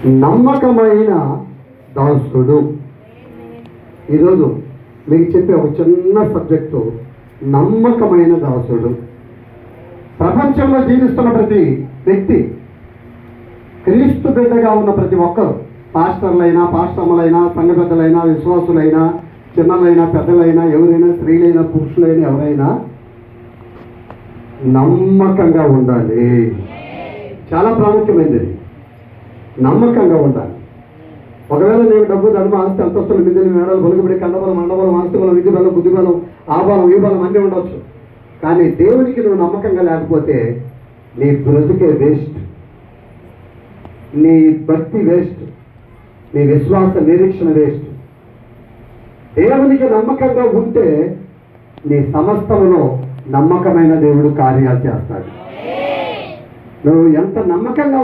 నమ్మకమైన దాసుడు. ఈరోజు మీకు చెప్పే ఒక చిన్న సబ్జెక్టు, నమ్మకమైన దాసుడు. ప్రపంచంలో జీవిస్తున్న ప్రతి వ్యక్తి, క్రీస్తు బిడ్డగా ఉన్న ప్రతి ఒక్కరు, పాస్టర్లైనా, పాస్టమ్మలైనా, సంఘ పెద్దలైనా, విశ్వాసులైనా, చిన్నలైనా, పెద్దలైనా, ఎవరైనా, స్త్రీలైనా, పురుషులైనా, ఎవరైనా నమ్మకంగా ఉండాలి. చాలా ప్రాముఖ్యమైనది, నమ్మకంగా ఉండాలి. ఒకవేళ నీకు డబ్బు, ధర్మ, ఆస్తి, అంతస్తులు, మిద్దెలు, మేడలు, బలుగుబడి, కండబలం, మండబలం, ఆస్తిబలం, విధి బలం, బుద్ధి బలం, ఆ బలం, ఈ బలం అన్నీ ఉండవచ్చు. కానీ దేవునికి నువ్వు నమ్మకంగా లేకపోతే నీ బ్రతుకే వేస్ట్, నీ భక్తి వేస్ట్, నీ విశ్వాస నిరీక్షణ వేస్ట్. దేవునికి నమ్మకంగా ఉంటే నీ సమస్తములో నమ్మకమైన దేవుడు కార్యాలు చేస్తాడు. నువ్వు ఎంత నమ్మకంగా